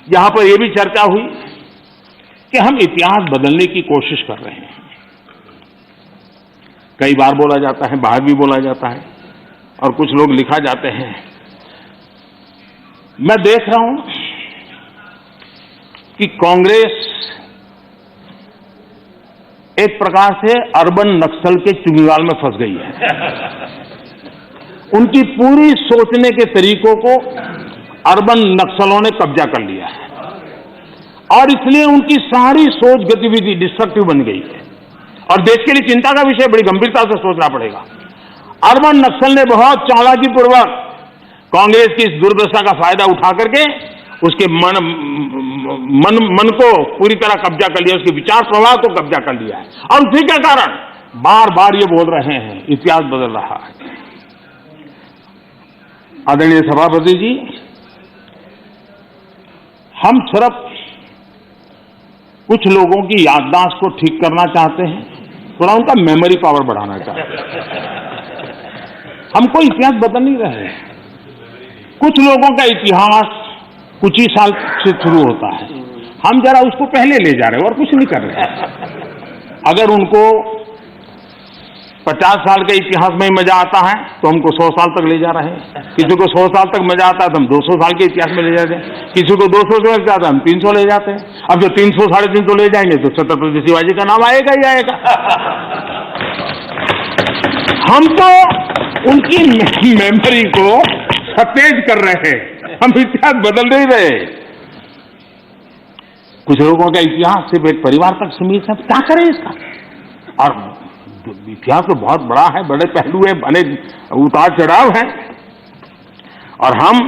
यहां पर यह भी चर्चा हुई कि हम इतिहास बदलने की कोशिश कर रहे हैं। कई बार बोला जाता है, बाहर भी बोला जाता है, और कुछ लोग लिखा जाते हैं। मैं देख रहा हूं कि कांग्रेस एक प्रकार से अर्बन नक्सल के चुंगल में फंस गई है। उनकी पूरी सोचने के तरीकों को अर्बन नक्सलों ने कब्जा कर लिया है, और इसलिए उनकी सारी सोच गतिविधि डिस्ट्रक्टिव बन गई है, और देश के लिए चिंता का विषय, बड़ी गंभीरता से सोचना पड़ेगा। अर्बन नक्सल ने बहुत चालाकीपूर्वक कांग्रेस की इस दुर्दशा का फायदा उठा करके उसके मन को पूरी तरह कब्जा कर लिया, उसके विचार प्रवाह को कब्जा कर लिया है, और उसी के कारण बार बार ये बोल रहे हैं इतिहास बदल रहा है। आदरणीय सभापति जी, हम सिर्फ कुछ लोगों की याददाश्त को ठीक करना चाहते हैं, थोड़ा उनका मेमोरी पावर बढ़ाना चाहते हैं। हम कोई इतिहास बदल नहीं रहे हैं। कुछ लोगों का इतिहास कुछ ही साल से शुरू होता है, हम जरा उसको पहले ले जा रहे हैं और कुछ नहीं कर रहे। अगर उनको 50 साल के इतिहास में ही मजा आता है तो हमको 100 साल तक ले जा रहे हैं, किसी को 100 साल तक मजा आता है तो हम 200 साल के इतिहास में ले जाते हैं, किसी को 200 से लग जाता है हम 300 ले जाते हैं। अब जो 300 साढ़े 300 ले जाएंगे तो छत्रपति शिवाजी का नाम आएगा ही आएगा। हम तो उनकी मेमोरी को सतेज कर रहे हैं, हम इतिहास बदल नहीं रहे। कुछ लोगों का इतिहास सिर्फ एक परिवार तक सीमित है, क्या करें इसका? और इतिहास तो बहुत बड़ा है, बड़े पहलू है, बड़े उतार चढ़ाव है, और हम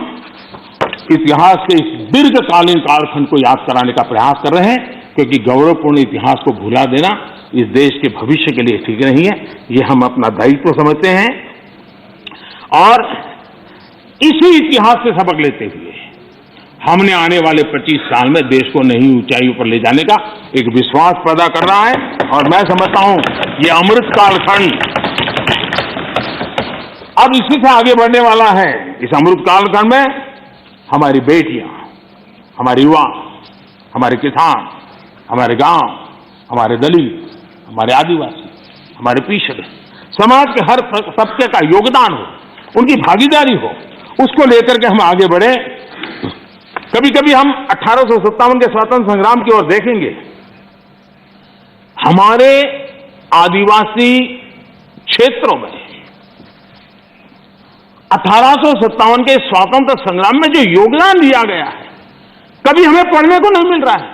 इतिहास के इस दीर्घकालीन कालखंड को याद कराने का प्रयास कर रहे हैं, क्योंकि गौरवपूर्ण इतिहास को भुला देना इस देश के भविष्य के लिए ठीक नहीं है। ये हम अपना दायित्व समझते हैं, और इसी इतिहास से सबक लेते हुए हमने आने वाले 25 साल में देश को नई ऊंचाइयों पर ले जाने का एक विश्वास पैदा कर रहा है। और मैं समझता हूं ये अमृत कालखंड अब इसी से आगे बढ़ने वाला है। इस अमृत कालखंड में हमारी बेटियां, हमारे युवा, हमारे किसान, हमारे गांव, हमारे दलित, हमारे आदिवासी, हमारे पिछड़े समाज के हर तबके का योगदान हो, उनकी भागीदारी हो, उसको लेकर के हम आगे बढ़े। कभी कभी हम 1857 के स्वतंत्र संग्राम की ओर देखेंगे। हमारे आदिवासी क्षेत्रों में 1857 के स्वतंत्र संग्राम में जो योगदान दिया गया है, कभी हमें पढ़ने को नहीं मिल रहा है।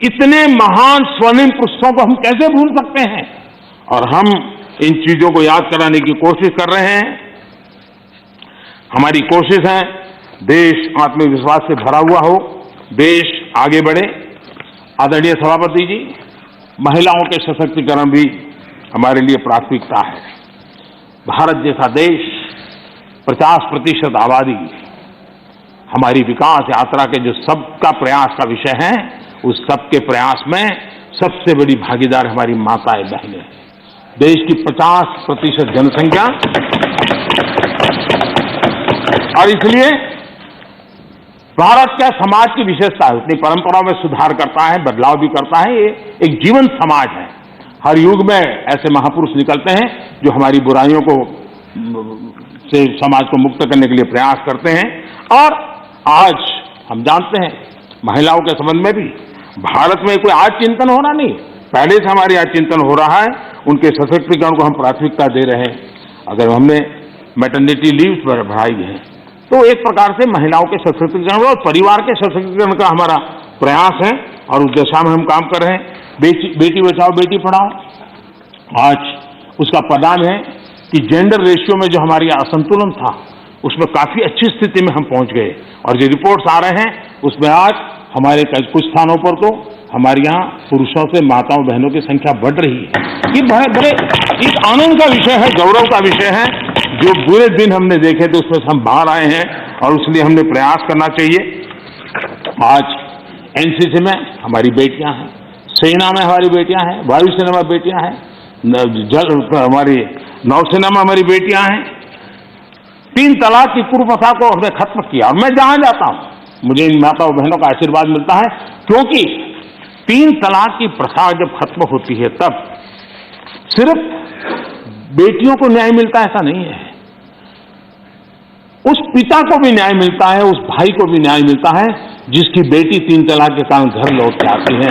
इतने महान स्वर्णिम पुरुषों को हम कैसे भूल सकते हैं? और हम इन चीजों को याद कराने की कोशिश कर रहे हैं। हमारी कोशिश है देश आत्मविश्वास से भरा हुआ हो, देश आगे बढ़े। आदरणीय सभापति जी, महिलाओं के सशक्तिकरण भी हमारे लिए प्राथमिकता है। भारत जैसा देश 50% आबादी हमारी विकास यात्रा के जो सबका प्रयास का विषय है, उस सबके प्रयास में सबसे बड़ी भागीदार हमारी माताएं बहनें। देश की 50% जनसंख्या, और इसलिए भारत का समाज की विशेषता है, अपनी परंपराओं में सुधार करता है, बदलाव भी करता है। ये एक जीवन समाज है। हर युग में ऐसे महापुरुष निकलते हैं जो हमारी बुराइयों को से समाज को मुक्त करने के लिए प्रयास करते हैं। और आज हम जानते हैं महिलाओं के संबंध में भी भारत में कोई आज चिंतन हो रहा नहीं, पहले से हमारे आज चिंतन हो रहा है। उनके सशक्तिकरण को हम प्राथमिकता दे रहे हैं। अगर हमने मैटरनिटी लीव बढ़ाई है तो एक प्रकार से महिलाओं के सशक्तिकरण और परिवार के सशक्तिकरण का हमारा प्रयास है, और उस दिशा में हम काम कर रहे हैं। बेटी बचाओ बेटी पढ़ाओ, आज उसका परिणाम है कि जेंडर रेशियो में जो हमारी असंतुलन था उसमें काफी अच्छी स्थिति में हम पहुंच गए, और जो रिपोर्ट्स आ रहे हैं उसमें आज हमारे कुछ स्थानों पर तो हमारे यहाँ पुरुषों से माताओं बहनों की संख्या बढ़ रही है। ये बड़े एक आनंद का विषय है, गौरव का विषय है। जो बुरे दिन हमने देखे थे उसमें से हम बाहर आए हैं, और इसलिए हमने प्रयास करना चाहिए। आज एनसीसी में हमारी बेटियां हैं, सेना में हमारी बेटियां हैं, वायुसेना में बेटियां हैं, हमारी नौसेना में हमारी बेटियां हैं। 3 तलाक की कुप्रथा को हमने खत्म किया, और मैं जहां जाता हूं मुझे इन माताओं बहनों का आशीर्वाद मिलता है, क्योंकि 3 तलाक की प्रथा जब खत्म होती है तब सिर्फ बेटियों को न्याय मिलता है ऐसा नहीं है, उस पिता को भी न्याय मिलता है, उस भाई को भी न्याय मिलता है जिसकी बेटी 3 तलाक के कारण घर लौट के आती है,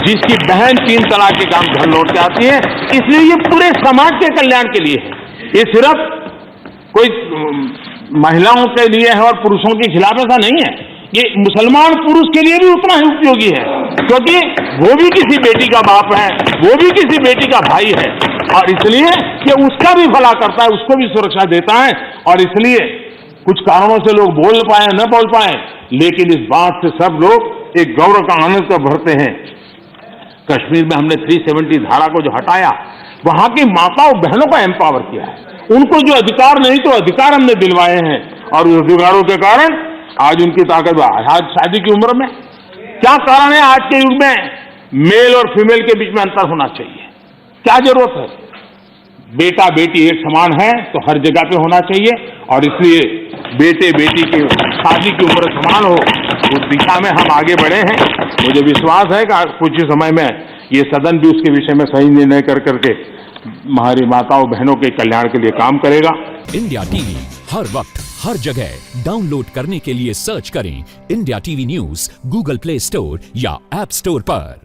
जिसकी बहन 3 तलाक के कारण घर लौट के आती है। इसलिए ये पूरे समाज के कल्याण के लिए है, ये सिर्फ कोई महिलाओं के लिए है और पुरुषों के खिलाफ ऐसा नहीं है, ये मुसलमान पुरुष के लिए भी उतना ही उपयोगी है, क्योंकि वो भी किसी बेटी का बाप है, वो भी किसी बेटी का भाई है, और इसलिए ये उसका भी भला करता है, उसको भी सुरक्षा देता है। और इसलिए कुछ कारणों से लोग बोल पाए न बोल पाए, लेकिन इस बात से सब लोग एक गौरव का आनंद तो भरते हैं। कश्मीर में हमने 370 धारा को जो हटाया, वहां की माताओं बहनों को एम्पावर किया है, उनको जो अधिकार नहीं तो अधिकार हमने दिलवाए हैं, और उस अधिकारों के कारण आज उनकी ताकत आज शादी की उम्र में क्या कारण है? आज के युग में मेल और फीमेल के बीच में अंतर होना चाहिए, क्या जरूरत है? बेटा बेटी एक समान है तो हर जगह पे होना चाहिए, और इसलिए बेटे बेटी की शादी की उम्र समान हो, उस दिशा में हम आगे बढ़े हैं। मुझे विश्वास है कि कुछ ही समय में ये सदन भी उसके विषय में सही निर्णय कर करके हमारी माताओं बहनों के कल्याण के लिए काम करेगा। इंडिया टीवी हर वक्त हर जगह डाउनलोड करने के लिए सर्च करें India TV news Google play store या ऐप स्टोर पर।